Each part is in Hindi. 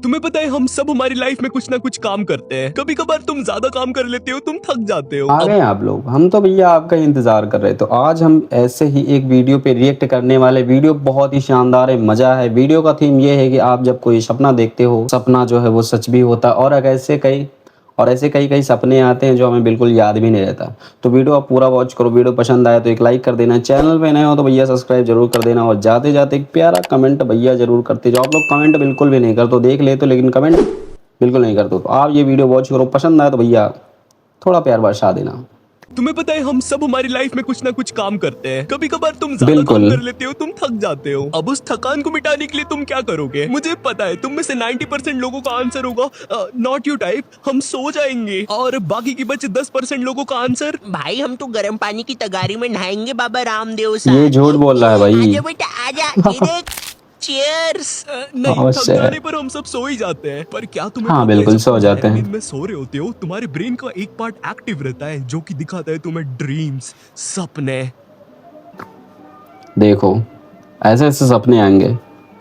तुम्हें पता है हम सब हमारी लाइफ में कुछ ना कुछ काम करते हैं। कभी कभार तुम ज्यादा काम कर लेते हो, तुम थक जाते हो। आ गए आप लोग। हम तो भैया आपका ही इंतजार कर रहे थे। तो आज हम ऐसे ही एक वीडियो पे रिएक्ट करने वाले। वीडियो बहुत ही शानदार है, मजा है। वीडियो का थीम ये है कि आप जब कोई सपना देखते हो, सपना जो है वो सच भी होता है और ऐसे कई कई सपने आते हैं जो हमें बिल्कुल याद भी नहीं रहता। तो वीडियो आप पूरा वॉच करो। वीडियो पसंद आए तो एक लाइक कर देना, चैनल पे नए हो तो भैया सब्सक्राइब जरूर कर देना और जाते जाते एक प्यारा कमेंट भैया जरूर करते जाओ। आप लोग कमेंट बिल्कुल भी नहीं करते तो देख लेते, लेकिन कमेंट बिल्कुल नहीं करते। तो आप ये वीडियो वॉच करो, पसंद आए तो भैया थोड़ा प्यार बरसा देना। तुम्हें पता है हम सब हमारी लाइफ में कुछ ना कुछ काम करते हैं। कभी कभार तुम ज्यादा काम बिल्कुल। कर लेते हो, तुम थक जाते हो। अब उस थकान को मिटाने के लिए तुम क्या करोगे? मुझे पता है तुम में से 90% लोगों का आंसर होगा नॉट यू टाइप, हम सो जाएंगे। और बाकी की बचे 10% लोगों का आंसर, भाई हम तो गर्म पानी की तगारी में नहाएंगे बाबा रामदेव ये साहब। झूठ बोल रहा है भाई। आजा बेटा आजा, ये देख। चीयर्स। नहीं, थक अवश्य। जाने पर हम सब सो ही जाते हैं। पर क्या तुम्हें हाँ, पता है, बिल्कुल जब सो तुम जाते गहरी हैं। नींद में सो रहे होते हो, तुम्हारे ब्रेन का एक पार्ट एक्टिव रहता है जो कि दिखाता है तुम्हें ड्रीम्स, सपने। देखो ऐसे ऐसे सपने आएंगे।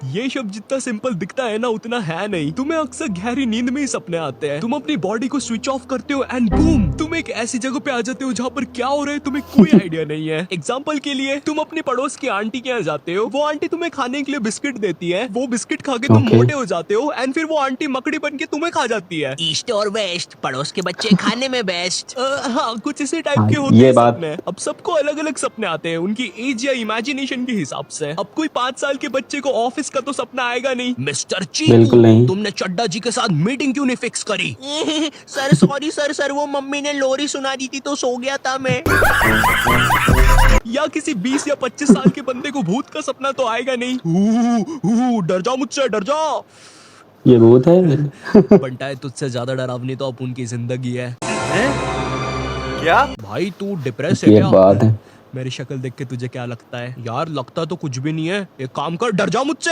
ये शब्द जितना सिंपल दिखता है ना, उतना है नहीं। तुम्हें अक्सर गहरी नींद में ही सपने आते हैं। तुम अपनी बॉडी को स्विच ऑफ करते हो एंड बूम, तुम एक ऐसी जगह पे आ जाते हो जहाँ पर क्या हो रहा है तुम्हें कोई आइडिया नहीं है। एग्जाम्पल के लिए, तुम अपने पड़ोस की आंटी के यहाँ जाते हो, वो आंटी तुम्हें खाने के लिए बिस्किट देती है, वो बिस्किट खा के तुम ओके। मोटे हो जाते हो एंड फिर वो आंटी मकड़ी बन के तुम्हें खा जाती है। ईस्ट और वेस्ट, पड़ोस के बच्चे खाने में बेस्ट। हाँ, कुछ इसी टाइप हाँ, के होते ये हैं बात। सपने। अब सबको अलग अलग सपने आते हैं उनकी एज या इमेजिनेशन के हिसाब से। अब कोई 5 साल के बच्चे को ऑफिस का तो सपना आएगा नहीं। मिस्टर बिल्कुल चीकू, नहीं। तुमने चड्डा जी के साथ मीटिंग क्यों नहीं फिक्स करी? सर सॉरी सर, वो मम्मी ने लोरी सुना दी थी तो सो गया था मैं। या किसी 20 या 25 साल के बंदे को भूत का सपना तो आएगा नहीं। डर जा मुझसे, डर जा। ये भूत है। बंटा है, तुझसे ज्यादा डरावनी तो अब उनकी जिंदगी है। क्या? भाई तू डिप्रेस है ये क्या? बात है। मेरी शक्ल देख के तुझे क्या लगता है? यार लगता तो कुछ भी नहीं है। एक काम कर, डर जा मुझसे।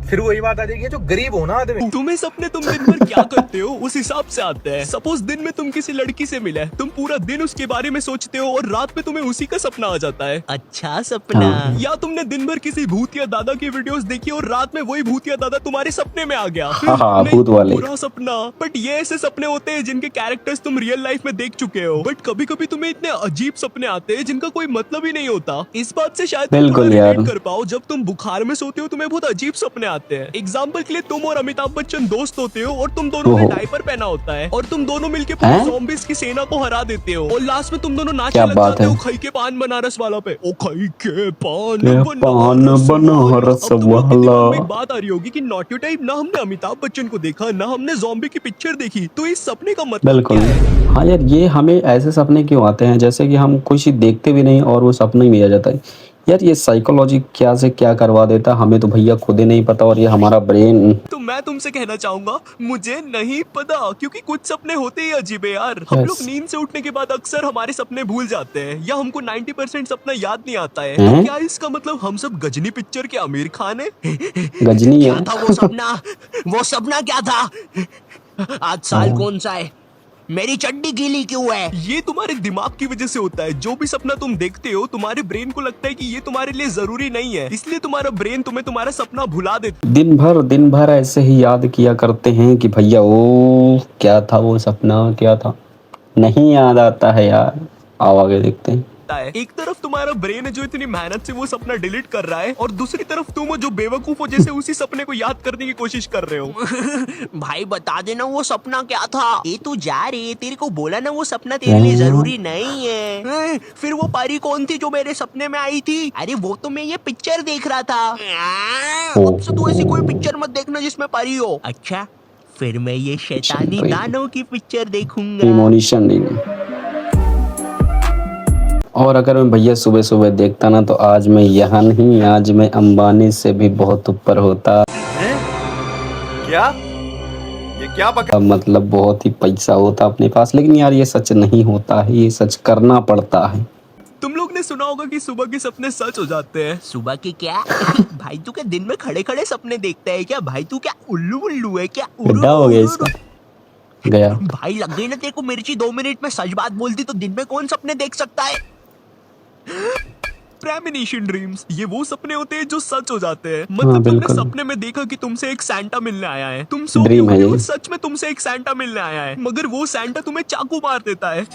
फिर वही बात आ जाएगी, जो गरीब हो ना आदमी। तुम्हें सपने तुम दिन भर क्या करते हो उस हिसाब से आते हैं। सपोज दिन में तुम किसी लड़की से मिले, तुम पूरा दिन उसके बारे में सोचते हो और रात में तुम्हें उसी का सपना आ जाता है। अच्छा सपना। हाँ। या तुमने दिन भर किसी भूतिया दादा की वीडियोस देखी और रात में वही भूतिया दादा तुम्हारे सपने में आ गया। हाँ, नहीं, भूत वाले। बुरा सपना। बट ये ऐसे सपने होते हैं जिनके कैरेक्टर्स तुम रियल लाइफ में देख चुके हो। बट कभी कभी तुम्हें इतने अजीब सपने आते हैं जिनका कोई मतलब ही नहीं होता। इस बात से शायद तुम बिल्कुल थोड़ा यार। रिलेट कर पाओ। जब तुम बुखार में सोते हो तुम्हें बहुत अजीब सपने आते हैं। एग्जाम्पल के लिए, तुम और अमिताभ बच्चन दोस्त होते हो और तुम दोनों ने ओहो। डायपर पहना होता है और तुम दोनों मिलके पूरे हैं? ज़ॉम्बीज़ की सेना को हरा देते हो और लास्ट में तुम दोनों नाचने क्या लग बात जाते है। हो खई के पान बनारस वाला पे। ओ खई के पान के पान बनारस अब तुम्हारे वाला। दिमाग में एक बात आ रही होगी कि नॉट यू टाइप, ना हमने अमिताभ बच्चन को देखा, ना हमने ज़ॉम्बी की पिक्चर देखी, तो इस सपने का मतलब बिल्कुल। क्या है? हाँ यार, ये हमें ऐसे सपने क्यों आते हैं जैसे कि हम कुछ ही देखते भी नहीं और वो सपने में आ जाता है। यार ये साइकोलॉजी क्या से क्या करवा देता हमें तो भैया खुद ही नहीं पता। और ये हमारा ब्रेन। तो मैं तुमसे कहना चाहूंगा, मुझे नहीं पता, क्योंकि कुछ सपने होते ही अजीब है यार। हम लोग Yes. नींद से उठने के बाद अक्सर हमारे सपने भूल जाते हैं या हमको 90% सपना याद नहीं आता है। तो हैं? क्या इसका मतलब हम सब गजनी पिक्चर के आमिर खान है? गजनी क्या है। था वो सपना? वो सपना क्या था? आज साल हाँ। कौन सा है? मेरी चड्डी गीली क्यों है? ये तुम्हारे दिमाग की वजह से होता है। जो भी सपना तुम देखते हो, तुम्हारे ब्रेन को लगता है कि ये तुम्हारे लिए जरूरी नहीं है, इसलिए तुम्हारा ब्रेन तुम्हें तुम्हारा सपना भुला देता है। दिन भर ऐसे ही याद किया करते हैं कि भैया वो क्या था, वो सपना क्या था, नहीं याद आता है यार। आओ आगे देखते हैं। एक तरफ तुम्हारा ब्रेन है जो इतनी मेहनत से वो सपना डिलीट कर रहा है और दूसरी तरफ तुम हो जो बेवकूफ हो, जैसे उसी सपने को याद करने की कोशिश कर रहे हो। भाई बता देना वो सपना क्या था। ये तू जा रही, तेरे को बोला ना वो सपना तेरे लिए जरूरी नहीं है। फिर वो परी कौन थी जो मेरे सपने में आई थी? अरे वो तो मैं ये पिक्चर देख रहा था। अब से तू ऐसी कोई पिक्चर मत देखना जिसमें परी हो। अच्छा, फिर मैं ये शैतानी दानों की पिक्चर देखूंगा। प्रीमोनिशन नहीं। और अगर मैं भैया सुबह सुबह देखता ना तो आज मैं यहाँ नहीं, आज मैं अंबानी से भी बहुत ऊपर होता। क्या? ये क्या बक... मतलब बहुत ही पैसा होता अपने पास। लेकिन यार ये सच नहीं होता है, ये सच करना पड़ता है। तुम लोग ने सुना होगा कि सुबह के सपने सच हो जाते हैं। सुबह के क्या? भाई तू क्या दिन में खड़े खड़े सपने देखता है क्या? भाई तू क्या उल्लू उल्लू है क्या? गड्ढा हो गया इसका। गया। भाई लग गई ना तेरे को मिर्ची। 2 मिनट में सच बात बोलती तो दिन में कौन सपने देख सकता है? प्रेमोनिशन ड्रीम्स, ये वो सपने होते हैं जो सच हो जाते हैं। मतलब तुमने बिल्कुल। सपने में देखा कि तुमसे एक सैंटा मिलने आया है, तुम सो के ड्रीम है उठे ये। और सच में तुमसे एक सैंटा मिलने आया है, मगर वो सैंटा तुम्हें चाकू मार देता है।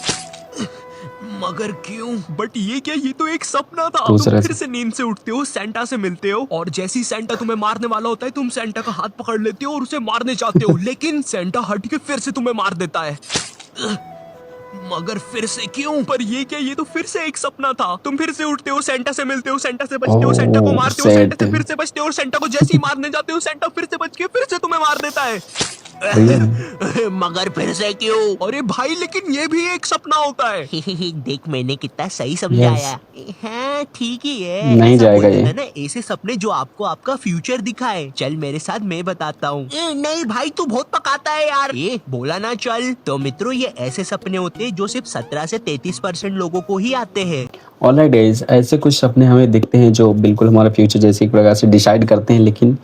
मगर क्यों? बट ये क्या, ये तो एक सपना था। तुम दूसरे फिर से। से नींद से उठते हो, सेंटा से मिलते हो, और जैसे ही सेंटा तुम्हें मारने वाला होता है, तुम सेंटा का हाथ पकड़ लेते हो और उसे मारने चाहते हो, लेकिन सेंटा हट के फिर से तुम्हें मार देता है। मगर फिर से क्यों? पर ये क्या, ये तो फिर से एक सपना था। तुम फिर से उठते हो, सेंटा से मिलते हो, सेंटा से बचते हो, सेंटा को मारते हो, सेंटा से फिर से बचते हो, और सेंटा को जैसे ही मारने जाते हो, सेंटा फिर से बच के फिर से तुम्हें मार देता है। मगर फिर से क्यों? अरे भाई, लेकिन ये भी एक सपना होता है। देख मैंने कितना सही समझाया। हाँ ठीक ही है। नहीं ऐसा जाएगा बोलते ये। हैं ना, ऐसे सपने जो आपको आपका फ्यूचर दिखाए। चल मेरे साथ, मैं बताता हूँ। नहीं भाई, तू बहुत पकाता है यार। ये बोला ना चल। तो मित्रों, ये ऐसे सपने होते हैं जो सिर्फ 17 से 33% लोगों को ही आते हैं। ऑलराइट गाइस, ऐसे कुछ सपने हमें दिखते हैं जो बिल्कुल हमारा फ्यूचर जैसे एक प्रकार से डिसाइड करते हैं, लेकिन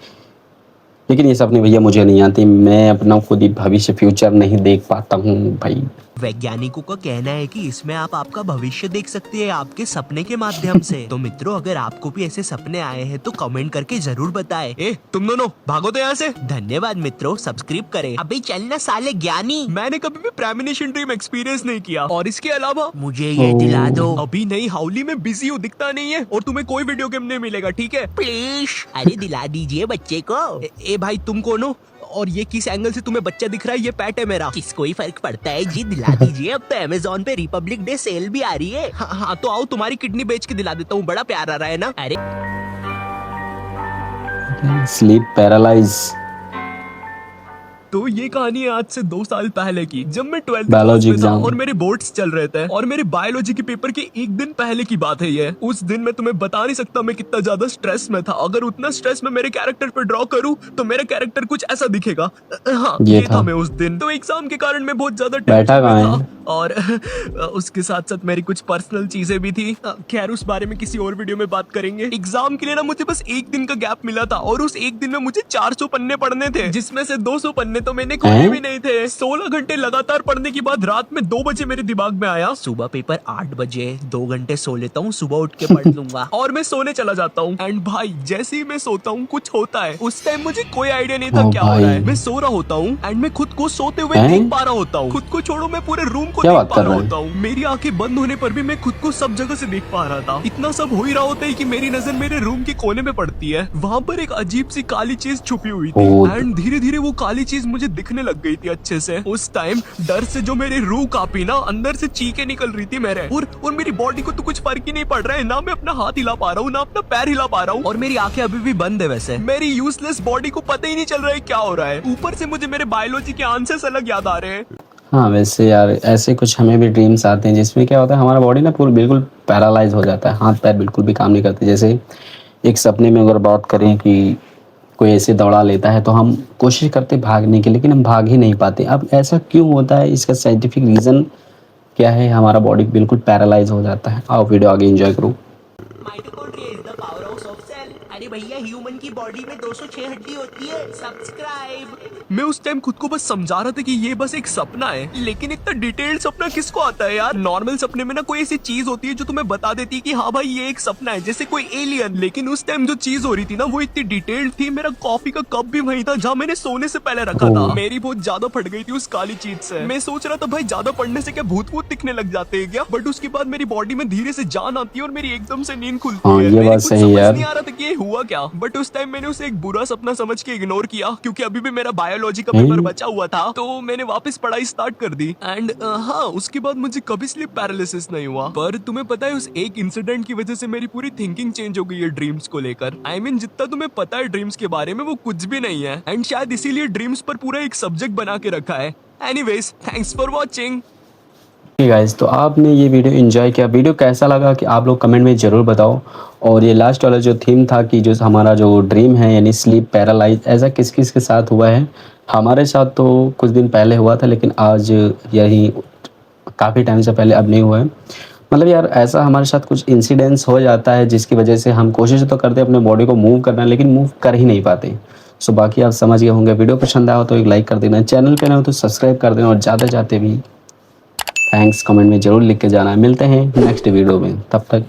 ये सपने भैया मुझे नहीं आते। मैं अपना खुद ही भविष्य फ्यूचर नहीं देख पाता हूँ भाई। वैज्ञानिकों का कहना है कि इसमें आप आपका भविष्य देख सकते हैं आपके सपने के माध्यम से। तो मित्रों, अगर आपको भी ऐसे सपने आए हैं तो कमेंट करके जरूर बताएं। ए, तुम दोनों भागो तो यहाँ से। धन्यवाद मित्रों, सब्सक्राइब करें। अभी चलना साले ज्ञानी। मैंने कभी भी प्रेमोनिशन ड्रीम एक्सपीरियंस नहीं किया, और इसके अलावा मुझे ये दिला दो अभी नहीं, हाउली में बिजी हूँ, दिखता नहीं है, और तुम्हें कोई वीडियो गेम नहीं मिलेगा, ठीक है? प्लीज। अरे दिला दीजिए बच्चे को। ए भाई, तुम कौन हो और ये किस एंगल से तुम्हें बच्चा दिख रहा है? ये पेट है मेरा। किसको ही फर्क पड़ता है जी, दिला दीजिए। अब तो अमेज़न पे रिपब्लिक डे सेल भी आ रही है। हाँ, तो आओ, तुम्हारी किडनी बेच के दिला देता हूँ, बड़ा प्यार आ रहा है ना? अरे स्लीप पैरालाइज। तो ये कहानी है आज से 2 साल पहले की, जब मैं 12th क्लास बायोलॉजी में था एग्जाम। और मेरे बोर्ड्स चल रहे थे, और मेरे बायोलॉजी के पेपर के एक दिन पहले की बात है ये। उस दिन मैं तुम्हें बता नहीं सकता मैं कितना ज्यादा स्ट्रेस में था। अगर उतना स्ट्रेस मैं मेरे कैरेक्टर पे ड्रॉ करूँ तो मेरा कैरेक्टर कुछ ऐसा दिखेगा। हाँ, ये ये था था। मैं उस दिन। तो एग्जाम के कारण मैं बहुत ज्यादा बैठा टेंशन में कहाँ था, और उसके साथ साथ मेरी कुछ पर्सनल चीजें भी थी। खैर, उस बारे में किसी और वीडियो में बात करेंगे। एग्जाम के लिए ना मुझे बस एक दिन का गैप मिला था, और उस एक दिन में मुझे 400 पन्ने पढ़ने थे, जिसमें से 200 पन्ने तो मैंने खोले भी नहीं थे। 16 घंटे लगातार पढ़ने के बाद रात में 2 बजे मेरे दिमाग में आया, सुबह पेपर 8 बजे, 2 घंटे सो लेता हूँ, सुबह उठ के पढ़ लूंगा। और मैं सोने चला जाता हूँ। एंड भाई, जैसे ही मैं सोता हूँ कुछ होता है। उस टाइम मुझे कोई आइडिया नहीं था ओ क्या हो भाई। रहा है। मैं सो रहा होता हूँ एंड मैं खुद को सोते हुए हैं? देख पा रहा होता हूँ। खुद को छोड़ो, मैं पूरे रूम को क्या देख बात पा कर रहा रहे हैं? होता हूँ। मेरी आंखें बंद होने पर भी मैं खुद को सब जगह से देख पा रहा था। इतना सब हो ही रहा होता है कि मेरी नजर मेरे रूम के कोने में पड़ती है। वहाँ पर एक अजीब सी काली चीज छुपी हुई थी, ओ। एंड धीरे धीरे वो काली चीज मुझे दिखने लग गई थी अच्छे से। उस टाइम डर से जो मेरी रूह कांपी ना, अंदर से चीखें निकल रही थी मेरे, और मेरी बॉडी को तो कुछ फर्क ही नहीं पड़ रहा है। ना मैं अपना हाथ हिला पा रहा हूँ, ना अपना पैर हिला पा रहा हूँ, और मेरी आंखें अभी भी बंद है। वैसे मेरी यूजलेस बॉडी को पता ही नहीं चल रहा है क्या हो रहा है। ऊपर से मुझे मेरे बायोलॉजी के आंसर्स अलग याद आ रहे हैं। हाँ वैसे यार, ऐसे कुछ हमें भी ड्रीम्स आते हैं जिसमें क्या होता है, हमारा बॉडी ना पूरा बिल्कुल पैरालाइज हो जाता है, हाथ पैर बिल्कुल भी काम नहीं करते। जैसे एक सपने में अगर बात करें कि कोई ऐसे दौड़ा लेता है तो हम कोशिश करते भागने की, लेकिन हम भाग ही नहीं पाते। अब ऐसा क्यों होता है, इसका साइंटिफिक रीज़न क्या है? हमारा बॉडी बिल्कुल पैरालाइज हो जाता है। आओ वीडियो आगे एंजॉय करो। Mitochondria is the powerhouse of cell. अरे भैया, ह्यूमन की बॉडी में 206 हड्डी होती है। सब्सक्राइब। मैं उस टाइम खुद को बस समझा रहा था कि ये बस एक सपना है, लेकिन इतना डिटेल्ड सपना किसको आता है यार? नॉर्मल सपने में ना कोई ऐसी चीज होती है जो तुम्हें बता देती है कि हाँ भाई ये एक सपना है, जैसे कोई एलियन। लेकिन उस टाइम जो चीज हो रही थी ना, वो इतनी डिटेल्ड थी। मेरा कॉफी का कप भी वही था जहाँ मैंने सोने से पहले रखा था। ओह। मेरी बहुत ज्यादा फट गई थी उस काली चीज से। मैं सोच रहा था भाई, ज्यादा पढ़ने से क्या भूत वूत दिखने लग जाते हैं क्या? बट उसके बाद मेरी बॉडी में धीरे से जान आती है और मेरी एकदम से नींद खुलती हाँ, है। ये मेरे बात कुछ सही समझ यार। नहीं आ रहा था कि ये हुआ क्या, बट उस टाइम मैंने उसे एक बुरा सपना समझ के इग्नोर किया, क्योंकि अभी भी मेरा बायोलॉजी का पेपर बचा हुआ था। तो मैंने वापस पढ़ाई स्टार्ट कर दी। एंड हाँ, उसके बाद मुझे कभी स्लीप पैरालिसिस नहीं हुआ। पर तुम्हें पता है, उस एक इंसिडेंट की वजह से मेरी पूरी थिंकिंग चेंज हो गई है ड्रीम्स को लेकर। आई मीन, जितना तुम्हें पता है ड्रीम्स के बारे में वो कुछ भी नहीं है, एंड शायद इसीलिए ड्रीम्स पर पूरा एक सब्जेक्ट बना के रखा है। Anyways, thanks for watching. Guys, तो आपने ये वीडियो एंजॉय किया? वीडियो कैसा लगा कि आप लोग कमेंट में ज़रूर बताओ। और ये लास्ट वाला जो थीम था कि जो हमारा जो ड्रीम है यानी स्लीप पैरालाइज, ऐसा किस किस के साथ हुआ है? हमारे साथ तो कुछ दिन पहले हुआ था, लेकिन आज यही काफ़ी टाइम से पहले अब नहीं हुआ है। मतलब यार, ऐसा हमारे साथ कुछ इंसिडेंट्स हो जाता है जिसकी वजह से हम कोशिश तो करते हैं अपने बॉडी को मूव करना, लेकिन मूव कर ही नहीं पाते। सो बाकी आप समझ गए होंगे। वीडियो पसंद आया तो एक लाइक कर देना, चैनल पे ना हो तो सब्सक्राइब कर देना, और ज़्यादा चाहते भी थैंक्स कमेंट में ज़रूर लिख के जाना। मिलते हैं नेक्स्ट वीडियो में, तब तक